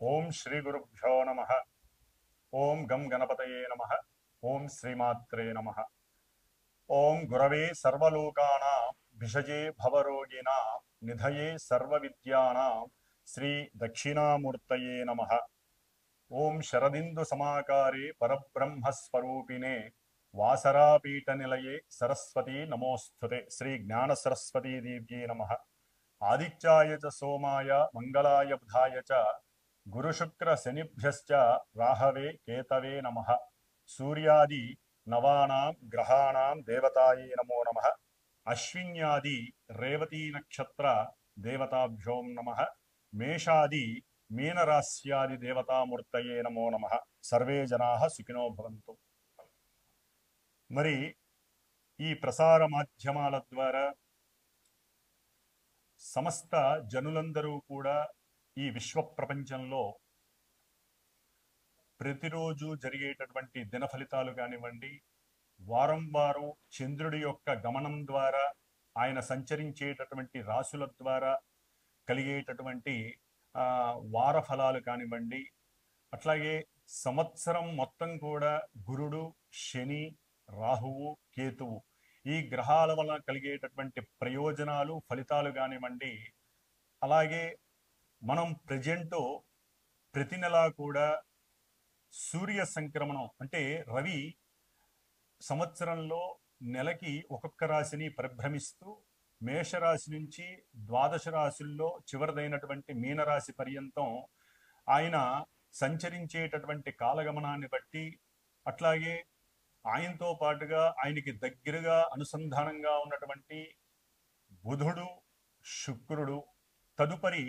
ఓం శ్రీ గురుభ్యో నమ. ఓం గం గణపతయే నమ. ఓం శ్రీమాత్రే నమ. ఓం గురవే సర్వలోకానాం భిషజే భవరోగిణాం నిధయే సర్వవిద్యానాం శ్రీ దక్షిణామూర్తయే నమ. ఓం శరదిందు సమాకారే పరబ్రహ్మస్వరూపిణే వాసరాపీఠ నిలయే సరస్వతీ నమోస్తుతే. శ్రీ జ్ఞాన సరస్వతీ దేవ్యే నమ. ఆదిత్యాయ చ సోమాయ మంగళాయ బుధాయ చ గురుశుక్ర శనిభ్యశ్చ రాహవే కేతవే నమః. సూర్యాది నవానాం గ్రహాణాం దేవతాయే నమో నమః. అశ్విన్యాది రేవతీ నక్షత్ర దేవతాభ్యోం నమః. మేషాది మీనరాశ్యాది దేవతామూర్తయే నమో నమః. సర్వే జనాః సుఖినో భవంతు. మరి ఈ ప్రసార మాధ్యమాల ద్వారా సమస్త జనులందరూ కూడా ఈ విశ్వ ప్రపంచంలో ప్రతిరోజు జరిగేటటువంటి దిన ఫలితాలు కానివ్వండి, వారం వారం చంద్రుడి యొక్క గమనం ద్వారా ఆయన సంచరించేటటువంటి రాశుల ద్వారా కలిగేటటువంటి వార ఫలాలు కానివ్వండి, అట్లాగే సంవత్సరం మొత్తం కూడా గురుడు, శని, రాహువు, కేతువు ఈ గ్రహాల వలన కలిగేటటువంటి ప్రయోజనాలు, ఫలితాలు కానివ్వండి, అలాగే మనం ప్రతి నెలా కూడా సూర్య సంక్రమణం అంటే రవి సంవత్సరంలో నెలకి ఒక్కొక్క రాశిని పరిభ్రమిస్తూ మేషరాశి నుంచి ద్వాదశ రాశుల్లో చివరిదైనటువంటి మీనరాశి పర్యంతం ఆయన సంచరించేటటువంటి కాలగమనాన్ని బట్టి, అట్లాగే ఆయనతో పాటుగా ఆయనకి దగ్గరగా అనుసంధానంగా ఉన్నటువంటి బుధుడు, శుక్రుడు, తదుపరి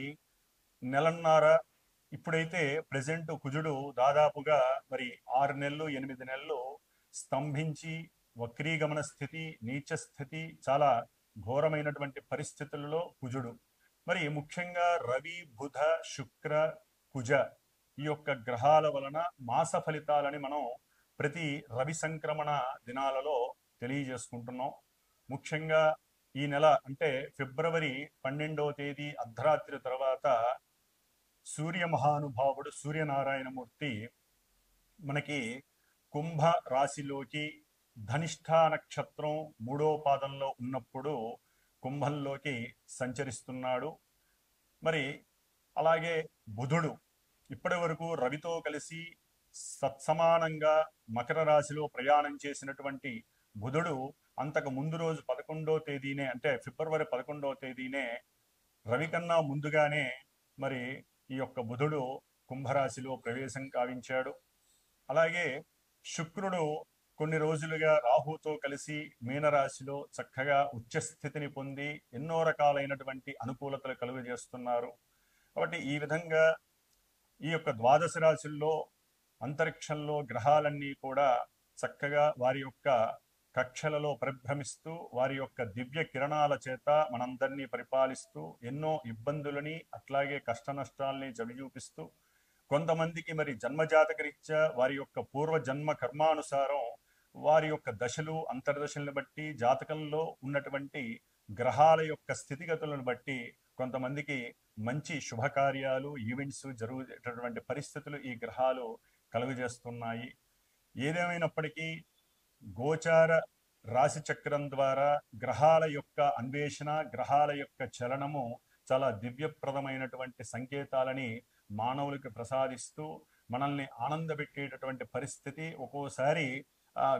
నెలన్నర, ఇప్పుడైతే ప్రజెంట్ కుజుడు దాదాపుగా మరి 6 నెలలు 8 నెలలు స్తంభించి వక్రీగమన స్థితి, నీచ స్థితి, చాలా ఘోరమైనటువంటి పరిస్థితులలో కుజుడు. మరి ముఖ్యంగా రవి, బుధ, శుక్ర, కుజ ఈ యొక్క గ్రహాల వలన మాస ఫలితాలని మనం ప్రతి రవి సంక్రమణ దినాలలో తెలియజేసుకుంటున్నాం. ముఖ్యంగా ఈ నెల అంటే ఫిబ్రవరి 12వ తేదీ అర్ధరాత్రి తర్వాత సూర్య మహానుభావుడు సూర్యనారాయణమూర్తి మనకి కుంభ రాశిలోకి ధనిష్ఠా నక్షత్రం 3వ పాదంలో ఉన్నప్పుడు కుంభంలోకి సంచరిస్తున్నాడు. మరి అలాగే బుధుడు ఇప్పటి వరకు రవితో కలిసి సత్సమానంగా మకర రాశిలో ప్రయాణం చేసినటువంటి బుధుడు అంతకు ముందు రోజు 11వ తేదీనే అంటే ఫిబ్రవరి 11వ తేదీనే రవి కన్నా ముందుగానే మరి ఈ యొక్క బుధుడు కుంభరాశిలో ప్రవేశం కావించాడు. అలాగే శుక్రుడు కొన్ని రోజులుగా రాహుతో కలిసి మీనరాశిలో చక్కగా ఉచ్చస్థితిని పొంది ఎన్నో రకాలైనటువంటి అనుకూలతలు కలుగజేస్తున్నారు. కాబట్టి ఈ విధంగా ఈ యొక్క ద్వాదశ రాశుల్లో అంతరిక్షంలో గ్రహాలన్నీ కూడా చక్కగా వారి యొక్క కక్షలలో పరిభ్రమిస్తూ వారి యొక్క దివ్య కిరణాల చేత మనందరినీ పరిపాలిస్తూ ఎన్నో ఇబ్బందులని అట్లాగే కష్ట నష్టాలని చవిచూపిస్తూ కొంతమందికి మరి జన్మజాతకరీత్యా వారి యొక్క పూర్వ జన్మ కర్మానుసారం వారి యొక్క దశలు అంతర్దశలను బట్టి జాతకంలో ఉన్నటువంటి గ్రహాల యొక్క స్థితిగతులను బట్టి కొంతమందికి మంచి శుభకార్యాలు, ఈవెంట్స్ జరుగుతున్నటువంటి పరిస్థితులు ఈ గ్రహాలు కలుగజేస్తున్నాయి. ఏదేమైనప్పటికీ గోచార రాశి చక్రం ద్వారా గ్రహాల యొక్క అన్వేషణ, గ్రహాల యొక్క చలనము చాలా దివ్యప్రదమైనటువంటి సంకేతాలని మానవులకు ప్రసాదిస్తూ మనల్ని ఆనందపెట్టేటటువంటి పరిస్థితి, ఒక్కోసారి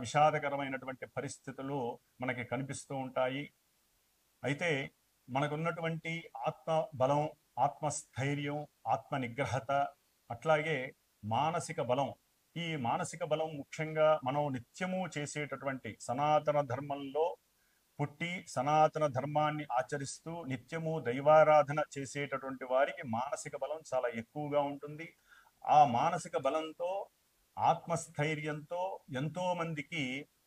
విషాదకరమైనటువంటి పరిస్థితులు మనకి కనిపిస్తూ ఉంటాయి. అయితే మనకున్నటువంటి ఆత్మ బలం, ఆత్మస్థైర్యం, ఆత్మ నిగ్రహత, అట్లాగే మానసిక బలం, ఈ మానసిక బలం ముఖ్యంగా మనం నిత్యము చేసేటటువంటి సనాతన ధర్మంలో పుట్టి సనాతన ధర్మాన్ని ఆచరిస్తూ నిత్యము దైవారాధన చేసేటటువంటి వారికి మానసిక బలం చాలా ఎక్కువగా ఉంటుంది. ఆ మానసిక బలంతో, ఆత్మస్థైర్యంతో ఎంతో మందికి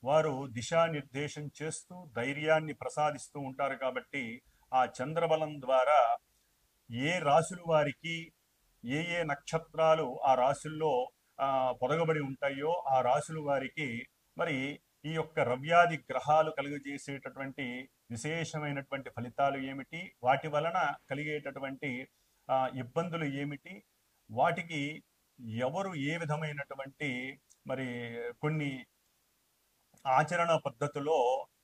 వారు దిశానిర్దేశం చేస్తూ ధైర్యాన్ని ప్రసాదిస్తూ ఉంటారు. కాబట్టి ఆ చంద్రబలం ద్వారా ఏ రాశులు వారికి ఏ ఏ నక్షత్రాలు ఆ రాశుల్లో పొదగబడి ఉంటాయో ఆ రాశుల వారికి మరి ఈ యొక్క రవ్యాది గ్రహాలు కలుగజేసేటటువంటి విశేషమైనటువంటి ఫలితాలు ఏమిటి, వాటి వలన కలిగేటటువంటి ఇబ్బందులు ఏమిటి, వాటికి ఎవరు ఏ విధమైనటువంటి మరి కొన్ని ఆచరణ పద్ధతిలో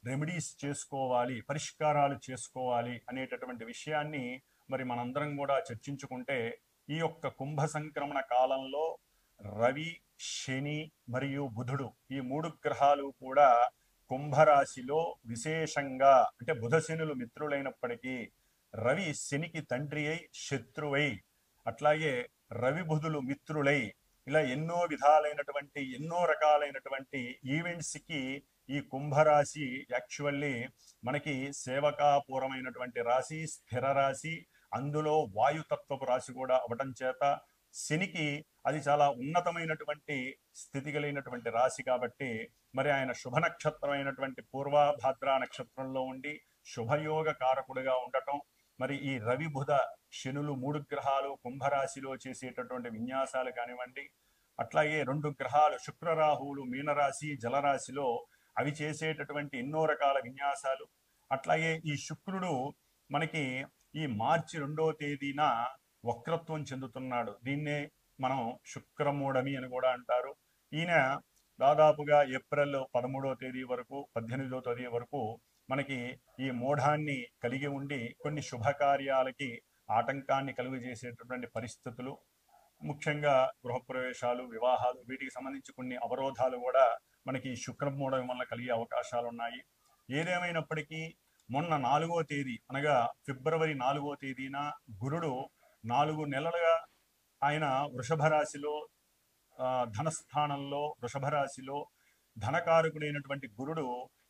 రెమెడీస్ చేసుకోవాలి, పరిష్కారాలు చేసుకోవాలి అనేటటువంటి విషయాన్ని మరి మనందరం కూడా చర్చించుకుంటే, ఈ యొక్క కుంభ సంక్రమణ కాలంలో రవి, శని మరియు బుధుడు ఈ 3 గ్రహాలు కూడా కుంభరాశిలో విశేషంగా, అంటే బుధ శనులు మిత్రులైనప్పటికీ రవి శనికి తండ్రి అయి శత్రువై, అట్లాగే రవి బుధులు మిత్రులై, ఇలా ఎన్నో విధాలైనటువంటి ఎన్నో రకాలైనటువంటి ఈవెంట్స్కి ఈ కుంభరాశి యాక్చువల్లీ మనకి సేవకాపూరమైనటువంటి రాశి, స్థిర రాశి, అందులో వాయుతత్వపు రాశి కూడా అవటం చేత శనికి అది చాలా ఉన్నతమైనటువంటి స్థితి కలిగినటువంటి రాశి కాబట్టి మరి ఆయన శుభ నక్షత్రమైనటువంటి పూర్వభాద్ర నక్షత్రంలో ఉండి శుభయోగ కారకుడిగా ఉండటం, మరి ఈ రవి బుధ శనులు 3 గ్రహాలు కుంభరాశిలో చేసేటటువంటి విన్యాసాలు కానివ్వండి, అట్లాగే 2 గ్రహాలు శుక్రరాహువులు మీనరాశి జలరాశిలో అవి చేసేటటువంటి ఎన్నో రకాల విన్యాసాలు, అట్లాగే ఈ శుక్రుడు మనకి ఈ మార్చి 2వ తేదీన వక్రత్వం చెందుతున్నాడు. దీన్నే మనం శుక్రమూఢమి అని కూడా అంటారు. ఈయన దాదాపుగా ఏప్రిల్ 13వ తేదీ వరకు 18వ తేదీ వరకు మనకి ఈ మూఢాన్ని కలిగి ఉండి కొన్ని శుభకార్యాలకి ఆటంకాన్ని కలుగజేసేటటువంటి పరిస్థితులు, ముఖ్యంగా గృహప్రవేశాలు, వివాహాలు, వీటికి సంబంధించి కొన్ని అవరోధాలు కూడా మనకి శుక్రమూఢం వల్ల కలిగే అవకాశాలు ఉన్నాయి. ఏదేమైనప్పటికీ మొన్న 4వ తేదీ అనగా ఫిబ్రవరి 4వ తేదీన గురుడు 4 నెలలుగా ఆయన వృషభ రాశిలో ధనస్థానంలో వృషభ రాశిలో ధనకారకుడైనటువంటి గురుడు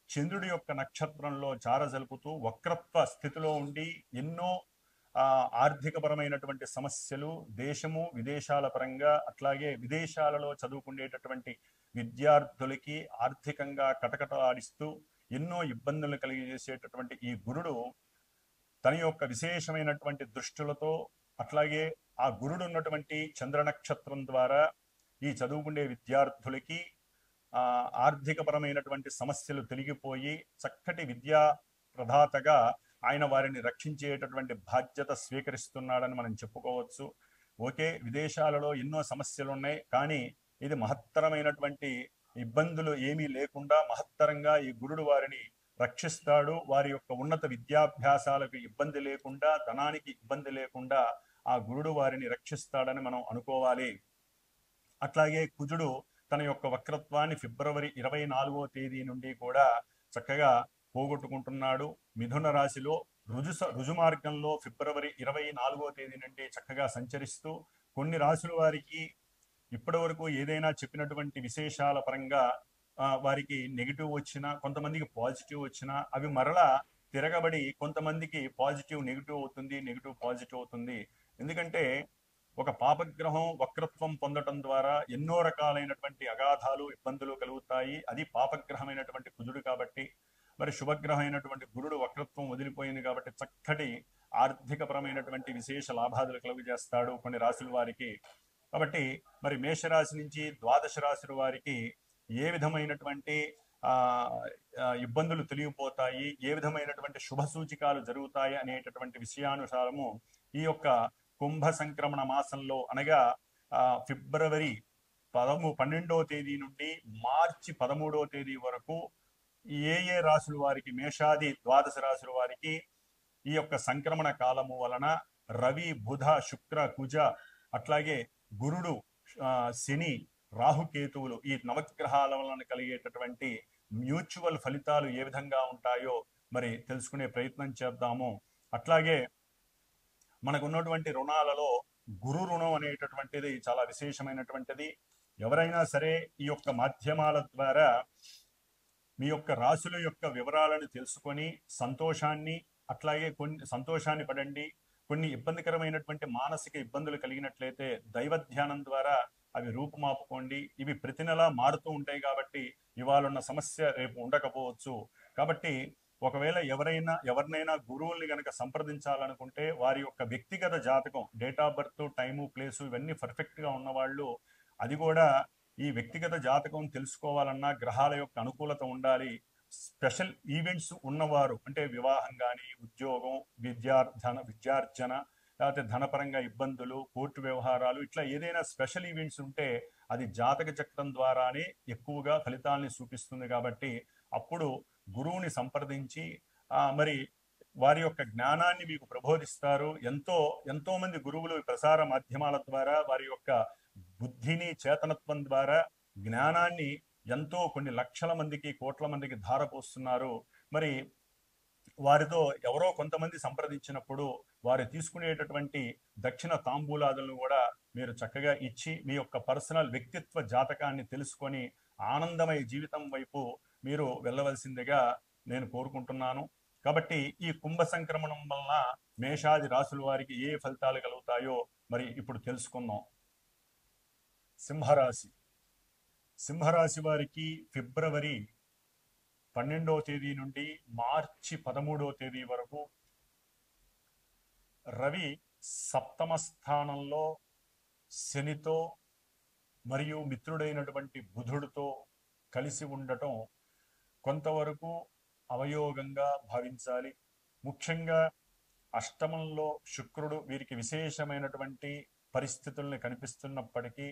చంద్రుడి యొక్క నక్షత్రంలో చారజలుపుతూ వక్రత్వ స్థితిలో ఉండి ఎన్నో ఆర్థికపరమైనటువంటి సమస్యలు, దేశము విదేశాల పరంగా, అట్లాగే విదేశాలలో చదువుకునేటటువంటి విద్యార్థులకి ఆర్థికంగా కటకటలాడిస్తూ ఎన్నో ఇబ్బందులు కలిగజేసేటటువంటి ఈ గురుడు తన యొక్క విశేషమైనటువంటి దృష్టిలతో, అట్లాగే ఆ గురుడు ఉన్నటువంటి చంద్ర నక్షత్రం ద్వారా ఈ చదువుకునే విద్యార్థులకి ఆర్థికపరమైనటువంటి సమస్యలు తొలగిపోయి చక్కటి విద్యా ప్రదాతగా ఆయన వారిని రక్షించేటటువంటి బాధ్యత స్వీకరిస్తున్నాడని మనం చెప్పుకోవచ్చు. ఓకే, విదేశాలలో ఎన్నో సమస్యలు ఉన్నాయి, కానీ ఇది మహత్తరమైనటువంటి ఇబ్బందులు ఏమీ లేకుండా మహత్తరంగా ఈ గురుడు వారిని రక్షిస్తాడు. వారి యొక్క ఉన్నత విద్యాభ్యాసాలకు ఇబ్బంది లేకుండా, ధనానికి ఇబ్బంది లేకుండా ఆ గురుడు వారిని రక్షిస్తాడని మనం అనుకోవాలి. అట్లాగే కుజుడు తన యొక్క వక్రత్వాన్ని ఫిబ్రవరి 24వ తేదీ నుండి కూడా చక్కగా పోగొట్టుకుంటున్నాడు. మిథున రాశిలో రుజు మార్గంలో ఫిబ్రవరి 24వ తేదీ నుండి చక్కగా సంచరిస్తూ కొన్ని రాశుల వారికి ఇప్పటి వరకు ఏదైనా చెప్పినటువంటి విశేషాల పరంగా వారికి నెగిటివ్ వచ్చినా, కొంతమందికి పాజిటివ్ వచ్చినా అవి మరలా తిరగబడి కొంతమందికి పాజిటివ్ నెగిటివ్ అవుతుంది, నెగిటివ్ పాజిటివ్ అవుతుంది. ఎందుకంటే ఒక పాపగ్రహం వక్రత్వం పొందటం ద్వారా ఎన్నో రకాలైనటువంటి అగాధాలు, ఇబ్బందులు కలుగుతాయి. అది పాపగ్రహమైనటువంటి కుజుడు కాబట్టి. మరి శుభగ్రహమైనటువంటి గురుడు వక్రత్వం వదిలిపోయింది కాబట్టి చక్కటి ఆర్థికపరమైనటువంటి విశేష లాభాదులు కలుగజేస్తాడు కొన్ని రాశుల వారికి. కాబట్టి మరి మేషరాశి నుంచి ద్వాదశ రాశుల వారికి ఏ విధమైనటువంటి ఇబ్బందులు తొలగిపోతాయి, ఏ విధమైనటువంటి శుభ సూచికాలు జరుగుతాయి అనేటటువంటి విషయానుసారము ఈ యొక్క కుంభ సంక్రమణ మాసంలో అనగా ఫిబ్రవరి 12వ తేదీ నుండి మార్చి 13వ తేదీ వరకు ఏ రాశుల వారికి, మేషాది ద్వాదశ రాశుల వారికి ఈ యొక్క సంక్రమణ కాలము వలన రవి, బుధ, శుక్ర, కుజ, అట్లాగే గురుడు, శని, రాహుకేతువులు ఈ నవగ్రహాల వలన కలిగేటటువంటి మ్యూచువల్ ఫలితాలు ఏ విధంగా ఉంటాయో మరి తెలుసుకునే ప్రయత్నం చేద్దాము. అట్లాగే మనకు ఉన్నటువంటి రుణాలలో గురు రుణం అనేటటువంటిది చాలా విశేషమైనటువంటిది. ఎవరైనా సరే ఈ యొక్క మాధ్యమాల ద్వారా మీ యొక్క రాశుల యొక్క వివరాలను తెలుసుకొని సంతోషాన్ని, అట్లాగే కొన్ని సంతోషాన్ని పడండి. కొన్ని ఇబ్బందికరమైనటువంటి మానసిక ఇబ్బందులు కలిగినట్లయితే దైవ ధ్యానం ద్వారా అవి రూపుమాపుకోండి. ఇవి ప్రతి నెలా మారుతూ ఉంటాయి కాబట్టి ఇవాళ ఉన్న సమస్య రేపు ఉండకపోవచ్చు. కాబట్టి ఒకవేళ ఎవరినైనా గురువుల్ని గనక సంప్రదించాలనుకుంటే వారి యొక్క వ్యక్తిగత జాతకం, date of birth, time, place ఇవన్నీ పర్ఫెక్ట్గా ఉన్నవాళ్ళు, అది కూడా ఈ వ్యక్తిగత జాతకం తెలుసుకోవాలన్నా గ్రహాల యొక్క అనుకూలత ఉండాలి. స్పెషల్ ఈవెంట్స్ ఉన్నవారు అంటే వివాహం కానీ, ఉద్యోగం, విద్యార్జన, లేకపోతే ధనపరంగా ఇబ్బందులు, కోర్టు వ్యవహారాలు, ఇట్లా ఏదైనా స్పెషల్ ఈవెంట్స్ ఉంటే అది జాతక చక్రం ద్వారానే ఎక్కువగా ఫలితాలని చూపిస్తుంది. కాబట్టి అప్పుడు గురువుని సంప్రదించి మరి వారి యొక్క జ్ఞానాన్ని మీకు ప్రబోధిస్తారు. ఎంతో మంది గురువులు ప్రసార మాధ్యమాల ద్వారా వారి యొక్క బుద్ధిని, చేతనత్వం ద్వారా జ్ఞానాన్ని ఎంతో కొన్ని లక్షల మందికి, కోట్ల మందికి ధారపోస్తున్నారు. మరి వారితో ఎవరో కొంతమంది సంప్రదించినప్పుడు వారు తీసుకునేటటువంటి దక్షిణ తాంబూలాదులను కూడా మీరు చక్కగా ఇచ్చి మీ యొక్క పర్సనల్ వ్యక్తిత్వ జాతకాన్ని తెలుసుకొని ఆనందమయ జీవితం వైపు మీరు వెళ్ళవలసిందిగా నేను కోరుకుంటున్నాను. కాబట్టి ఈ కుంభ సంక్రమణం వలన మేషాది రాశుల వారికి ఏ ఫలితాలు కలుగుతాయో మరి ఇప్పుడు తెలుసుకుందాం. సింహరాశి. సింహరాశి వారికి ఫిబ్రవరి 12వ తేదీ నుండి మార్చి 13వ తేదీ వరకు రవి సప్తమ స్థానంలో శనితో మరియు మిత్రుడైనటువంటి బుధుడితో కలిసి ఉండటం కొంతవరకు అవయోగంగా భావించాలి. ముఖ్యంగా అష్టమంలో శుక్రుడు వీరికి విశేషమైనటువంటి పరిస్థితుల్ని కనిపిస్తున్నప్పటికీ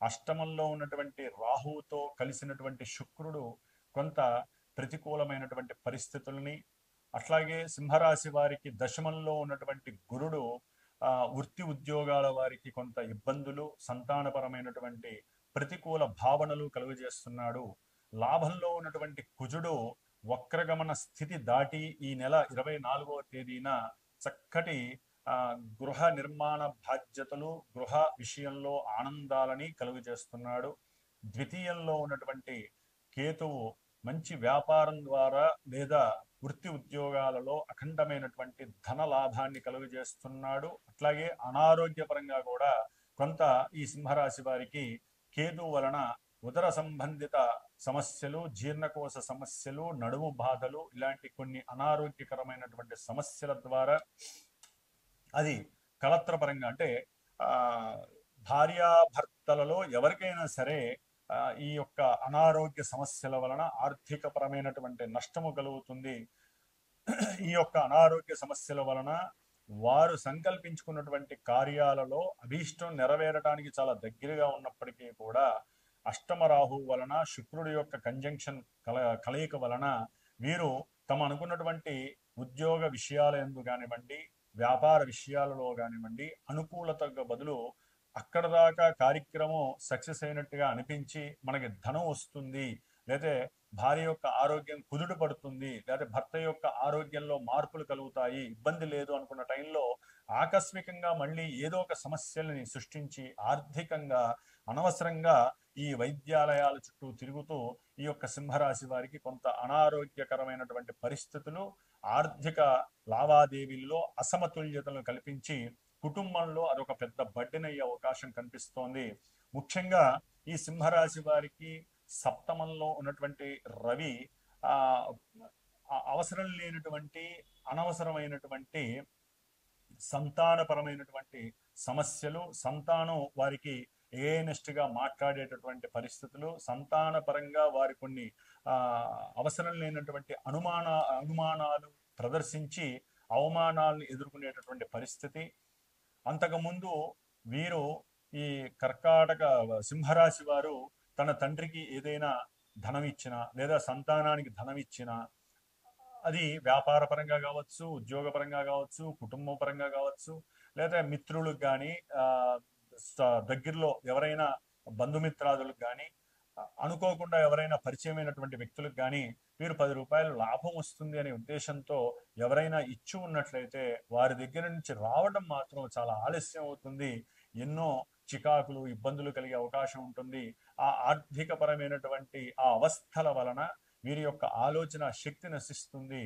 అష్టమంలో ఉన్నటువంటి రాహువుతో కలిసినటువంటి శుక్రుడు కొంత ప్రతికూలమైనటువంటి పరిస్థితుల్ని, అట్లాగే సింహరాశి వారికి దశమంలో ఉన్నటువంటి గురుడు వృత్తి ఉద్యోగాల వారికి కొంత ఇబ్బందులు, సంతానపరమైనటువంటి ప్రతికూల భావనలు కలుగజేస్తున్నాడు. లాభంలో ఉన్నటువంటి కుజుడు వక్రగమన స్థితి దాటి ఈ నెల 24వ తేదీన చక్కటి గృహ నిర్మాణ బాధ్యతలు, గృహ విషయంలో ఆనందాలని కలుగజేస్తున్నాడు. ద్వితీయంలో ఉన్నటువంటి కేతువు మంచి వ్యాపారం ద్వారా లేదా వృత్తి ఉద్యోగాలలో అఖండమైనటువంటి ధన లాభాన్ని కలుగజేస్తున్నాడు. అట్లాగే అనారోగ్యపరంగా కూడా కొంత ఈ సింహరాశి వారికి కేతు వలన ఉదర సంబంధిత సమస్యలు, జీర్ణకోశ సమస్యలు, నడుము బాధలు, ఇలాంటి కొన్ని అనారోగ్యకరమైనటువంటి సమస్యల ద్వారా అది కలత్రపరంగా అంటే భార్యాభర్తలలో ఎవరికైనా సరే ఈ యొక్క అనారోగ్య సమస్యల వలన ఆర్థికపరమైనటువంటి నష్టము కలుగుతుంది. ఈ యొక్క అనారోగ్య సమస్యల వలన వారు సంకల్పించుకున్నటువంటి కార్యాలలో అభీష్టం నెరవేరడానికి చాలా దగ్గరగా ఉన్నప్పటికీ కూడా అష్టమ రాహు వలన, శుక్రుడి యొక్క కంజంక్షన్ కలయిక వలన వీరు తమ అనుకున్నటువంటి ఉద్యోగ విషయాల యందు కానివ్వండి, వ్యాపార విషయాలలో కానివ్వండి అనుకూలతకు బదులు అక్కడ దాకా కార్యక్రమం సక్సెస్ అయినట్టుగా అనిపించి మనకి ధనం వస్తుంది, లేదా భార్య యొక్క ఆరోగ్యం కుదుట పడుతుంది, లేదా భర్త యొక్క ఆరోగ్యంలో మార్పులు కలుగుతాయి, ఇబ్బంది లేదు అనుకున్న టైంలో ఆకస్మికంగా మళ్ళీ ఏదో ఒక సమస్యలని సృష్టించి ఆర్థికంగా అనవసరంగా ఈ వైద్యాలయాల చుట్టూ తిరుగుతూ ఈ యొక్క సింహరాశి వారికి కొంత అనారోగ్యకరమైనటువంటి పరిస్థితులు, ఆర్థిక లావాదేవీల్లో అసమతుల్యతలను కల్పించి కుటుంబంలో అదొక పెద్ద బడ్డెనయ్యే అవకాశం కనిపిస్తోంది. ముఖ్యంగా ఈ సింహరాశి వారికి సప్తమంలో ఉన్నటువంటి రవి అవసరం లేనటువంటి అనవసరమైనటువంటి సంతానపరమైనటువంటి సమస్యలు, సంతానం వారికి ఏనెస్ట్గా మాట్లాడేటటువంటి పరిస్థితులు, సంతానపరంగా వారి కొన్ని అవసరం లేనటువంటి అనుమానాలు ప్రదర్శించి అవమానాలను ఎదుర్కొనేటటువంటి పరిస్థితి. అంతకుముందు వీరు ఈ కర్కాటక సింహరాశి వారు తన తండ్రికి ఏదైనా ధనం ఇచ్చినా లేదా సంతానానికి ధనం ఇచ్చినా అది వ్యాపార పరంగా కావచ్చు, ఉద్యోగపరంగా కావచ్చు, కుటుంబ పరంగా కావచ్చు, లేదా మిత్రులకు కానీ దగ్గరలో ఎవరైనా బంధుమిత్రాదులకు కానీ అనుకోకుండా ఎవరైనా పరిచయమైనటువంటి వ్యక్తులకు కానీ వీరు 10 రూపాయలు లాభం వస్తుంది అనే ఉద్దేశంతో ఎవరైనా ఇచ్చి ఉన్నట్లయితే వారి దగ్గర నుంచి రావడం మాత్రం చాలా ఆలస్యం అవుతుంది. ఎన్నో చికాకులు, ఇబ్బందులు కలిగే అవకాశం ఉంటుంది. ఆ ఆర్థికపరమైనటువంటి ఆ అవస్థల వలన వీరి యొక్క ఆలోచన శక్తి నశిస్తుంది.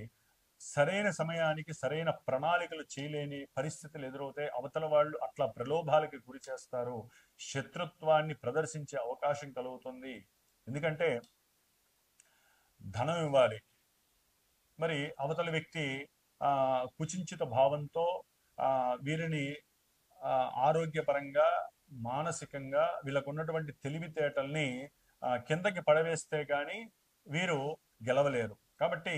సరైన సమయానికి సరైన ప్రణాళికలు చేయలేని పరిస్థితులు ఎదురవుతాయి. అవతల వాళ్ళు అట్లా ప్రలోభాలకి గురి చేస్తారు, శత్రుత్వాన్ని ప్రదర్శించే అవకాశం కలుగుతుంది. ఎందుకంటే ధనం ఇవ్వాలి, మరి అవతల వ్యక్తి కుచించిత భావంతో వీరిని ఆరోగ్యపరంగా, మానసికంగా వీళ్ళకు ఉన్నటువంటి తెలివితేటల్ని కిందకి పడవేస్తే కానీ వీరు గెలవలేరు. కాబట్టి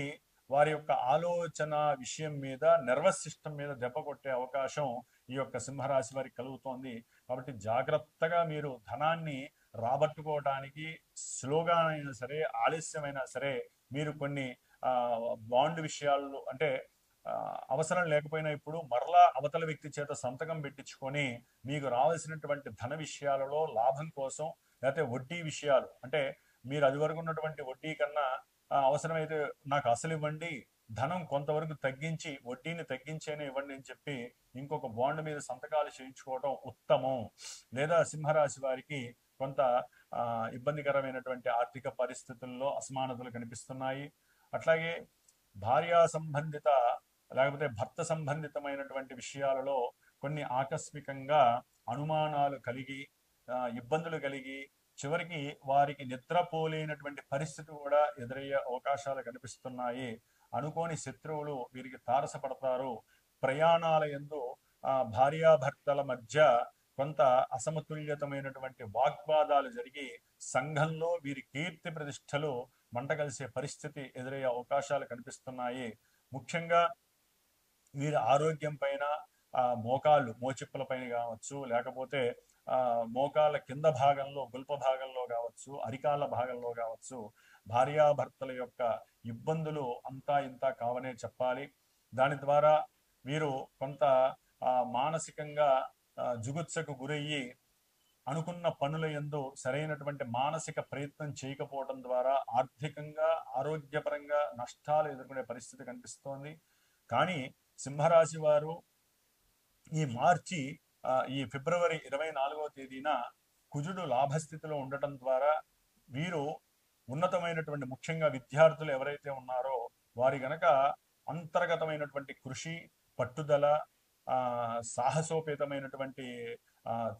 వారి యొక్క ఆలోచన విషయం మీద, నర్వస్ సిస్టమ్ మీద దెబ్బ కొట్టే అవకాశం ఈ యొక్క సింహరాశి వారికి కలుగుతోంది. కాబట్టి జాగ్రత్తగా మీరు ధనాన్ని రాబట్టుకోవడానికి స్లోగా అయినా సరే, ఆలస్యమైనా సరే మీరు కొన్ని బాండ్ విషయాల్లో అంటే అవసరం లేకపోయినా ఇప్పుడు మరలా అవతల వ్యక్తి చేత సంతకం పెట్టించుకొని మీకు రావాల్సినటువంటి ధన విషయాలలో లాభం కోసం, లేకపోతే వడ్డీ విషయాలు అంటే మీరు అది వరకు ఉన్నటువంటి వడ్డీ కన్నా అవసరమైతే నాకు అసలు ఇవ్వండి, ధనం కొంతవరకు తగ్గించి వడ్డీని తగ్గించేనే ఇవ్వండి అని చెప్పి ఇంకొక బాండ్ మీద సంతకాలు చేయించుకోవడం ఉత్తమం. లేదా సింహరాశి వారికి కొంత ఇబ్బందికరమైనటువంటి ఆర్థిక పరిస్థితుల్లో అసమానతలు కనిపిస్తున్నాయి. అట్లాగే భార్యా సంబంధిత లేకపోతే భర్త సంబంధితమైనటువంటి విషయాలలో కొన్ని ఆకస్మికంగా అనుమానాలు కలిగి ఇబ్బందులు కలిగి చివరికి వారికి నిద్రపోలేనటువంటి పరిస్థితి కూడా ఎదురయ్యే అవకాశాలు కనిపిస్తున్నాయి. అనుకోని శత్రువులు వీరికి తారసపడతారు. ప్రయాణాల యందు భార్యాభర్తల మధ్య కొంత అసమతుల్యతమైనటువంటి వాగ్వాదాలు జరిగి సంఘంలో వీరి కీర్తి ప్రతిష్టలు మంటగలిసే పరిస్థితి ఎదురయ్యే అవకాశాలు కనిపిస్తున్నాయి. ముఖ్యంగా వీరి ఆరోగ్యం పైన మోకాళ్ళు మోచిప్పుల పైన కావచ్చు, లేకపోతే మోకాళ్ళ కింద భాగంలో గుల్ప భాగంలో కావచ్చు, అరికాళ్ళ భాగంలో కావచ్చు, భార్యాభర్తల యొక్క ఇబ్బందులు అంతా ఇంత కావనే చెప్పాలి. దాని ద్వారా వీరు కొంత మానసికంగా జుగుత్సకు గురయ్యి అనుకున్న పనుల యందు సరైనటువంటి మానసిక ప్రయత్నం చేయకపోవడం ద్వారా ఆర్థికంగా ఆరోగ్యపరంగా నష్టాలు ఎదుర్కొనే పరిస్థితి కనిపిస్తోంది. కానీ సింహరాశి వారు ఈ ఫిబ్రవరి 24వ తేదీన కుజుడు లాభస్థితిలో ఉండటం ద్వారా వీరు ఉన్నతమైనటువంటి ముఖ్యంగా విద్యార్థులు ఎవరైతే ఉన్నారో వారి గనక అంతర్గతమైనటువంటి కృషి, పట్టుదల, సాహసోపేతమైనటువంటి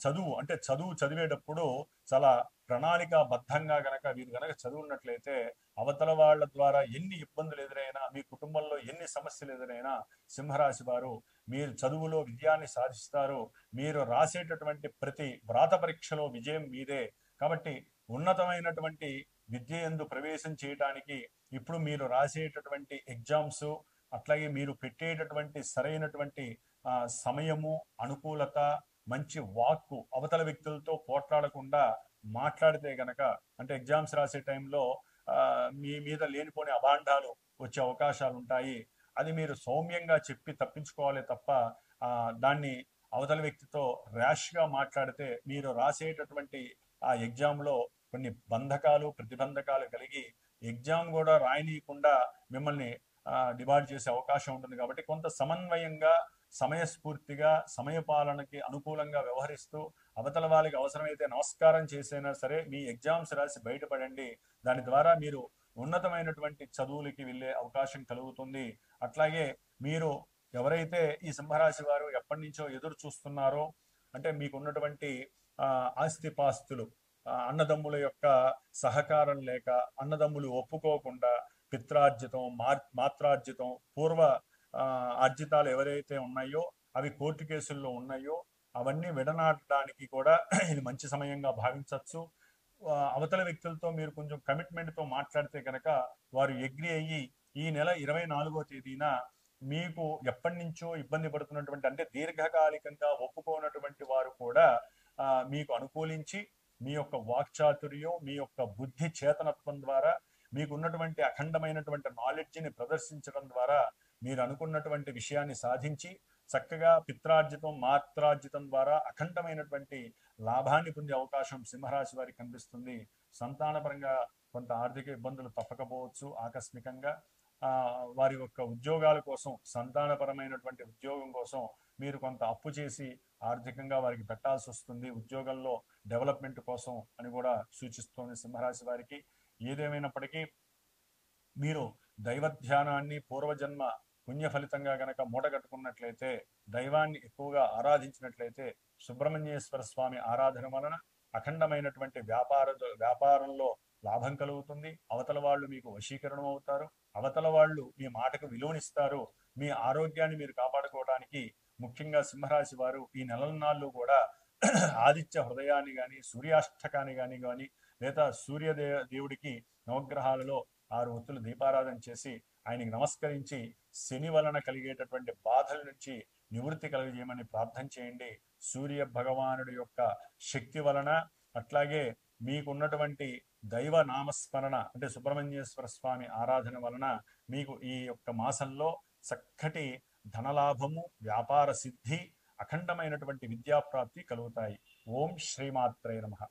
చదువు అంటే చదివేటప్పుడు చాలా ప్రణాళికాబద్ధంగా గనక వీరు గనక చదువున్నట్లయితే అవతల వాళ్ళ ద్వారా ఎన్ని ఇబ్బందులు ఎదురైనా, మీ కుటుంబంలో ఎన్ని సమస్యలు ఎదురైనా సింహరాశి వారు మీరు చదువులో విజయాన్ని సాధిస్తారు. మీరు రాసేటటువంటి ప్రతి వ్రాత పరీక్షలో విజయం మీదే. కాబట్టి ఉన్నతమైనటువంటి విద్య యందు ప్రవేశం చేయడానికి ఇప్పుడు మీరు రాసేటటువంటి ఎగ్జామ్స్, అట్లాగే మీరు పెట్టేటటువంటి సరైనటువంటి సమయము, అనుకూలత, మంచి వాక్కు, అవతల వ్యక్తులతో పోట్లాడకుండా మాట్లాడితే గనక అంటే ఎగ్జామ్స్ రాసే టైంలో మీ మీద లేనిపోని అభాండాలు వచ్చే అవకాశాలు ఉంటాయి. అది మీరు సౌమ్యంగా చెప్పి తప్పించుకోవాలి తప్ప దాన్ని అవతల వ్యక్తితో ర్యాష్గా మాట్లాడితే మీరు రాసేటటువంటి ఆ ఎగ్జామ్లో కొన్ని బంధకాలు, ప్రతిబంధకాలు కలిగి ఎగ్జామ్ కూడా రాయనీయకుండా మిమ్మల్ని డిబార్డ్ చేసే అవకాశం ఉంటుంది. కాబట్టి కొంత సమన్వయంగా, సమయస్ఫూర్తిగా, సమయపాలనకి అనుకూలంగా వ్యవహరిస్తూ అవతల వాళ్ళకి అవసరమైతే నమస్కారం చేసైనా సరే మీ ఎగ్జామ్స్ రాసి బయటపడండి. దాని ద్వారా మీరు ఉన్నతమైనటువంటి చదువులకి వెళ్ళే అవకాశం కలుగుతుంది. అట్లాగే మీరు ఎవరైతే ఈ సింహరాశి వారు ఎప్పటి నుంచో ఎదురు చూస్తున్నారో అంటే మీకున్నటువంటి ఆస్తిపాస్తులు, అన్నదమ్ముల యొక్క సహకారం లేక, అన్నదమ్ములు ఒప్పుకోకుండా పిత్రార్జితం, మాత్రార్జితం, పూర్వ ఆర్జితాలు ఎవరైతే ఉన్నాయో అవి కోర్టు కేసుల్లో ఉన్నాయో అవన్నీ విడనాటడానికి కూడా ఇది మంచి సమయంగా భావించవచ్చు. అవతల వ్యక్తులతో మీరు కొంచెం కమిట్మెంట్తో మాట్లాడితే కనుక వారు అగ్రి అయ్యి ఈ నెల 24వ తేదీన మీకు ఎప్పటి నుంచో ఇబ్బంది పడుతున్నటువంటి అంటే దీర్ఘకాలికంగా ఒప్పుకోనటువంటి వారు కూడా మీకు అనుకూలించి మీ యొక్క వాక్చాతుర్యం, మీ యొక్క బుద్ధి చేతనత్వం ద్వారా మీకు ఉన్నటువంటి అఖండమైనటువంటి నాలెడ్జ్ని ప్రదర్శించడం ద్వారా మీరు అనుకున్నటువంటి విషయాన్ని సాధించి చక్కగా పిత్రార్జితం, మాత్రార్జితం ద్వారా అఖండమైనటువంటి లాభాన్ని పొందే అవకాశం సింహరాశి వారికి కనిపిస్తుంది. సంతానపరంగా కొంత ఆర్థిక ఇబ్బందులు తప్పకపోవచ్చు ఆకస్మికంగా. వారి యొక్క ఉద్యోగాల కోసం, సంతానపరమైనటువంటి ఉద్యోగం కోసం మీరు కొంత అప్పు చేసి ఆర్థికంగా వారికి పెట్టాల్సి వస్తుంది ఉద్యోగంలో డెవలప్మెంట్ కోసం అని కూడా సూచిస్తోంది సింహరాశి వారికి. ఏదేమైనప్పటికీ మీరు దైవధ్యానాన్ని పూర్వజన్మ పుణ్య ఫలితంగా గనక మూటగట్టుకున్నట్లయితే, దైవాన్ని ఎక్కువగా ఆరాధించినట్లయితే సుబ్రహ్మణ్యేశ్వర స్వామి ఆరాధన వలన అఖండమైనటువంటి వ్యాపారంలో లాభం కలుగుతుంది. అవతల వాళ్ళు మీకు వశీకరణం అవుతారు. అవతల వాళ్ళు మీ మాటకు విలువనిస్తారు. మీ ఆరోగ్యాన్ని మీరు కాపాడుకోవడానికి ముఖ్యంగా సింహరాశి వారు ఈ నెలనాళ్ళు కూడా ఆదిత్య హృదయాన్ని కానీ, సూర్యాష్టకాన్ని కానీ లేదా దేవుడికి నవగ్రహాలలో 6 ఒత్తులు దీపారాధన చేసి ఆయనకి నమస్కరించి శని వలన కలిగేటటువంటి బాధల నుంచి నివృత్తి కలిగజేయమని ప్రార్థన చేయండి. సూర్య భగవానుడి యొక్క శక్తి వలన, అట్లాగే మీకున్నటువంటి దైవ నామస్మరణ అంటే సుబ్రహ్మణ్యేశ్వర స్వామి ఆరాధన వలన మీకు ఈ యొక్క మాసంలో చక్కటి ధనలాభము, వ్యాపార సిద్ధి, అఖండమైనటువంటి విద్యాప్రాప్తి కలుగుతాయి. ఓం శ్రీమాత్రే నమః.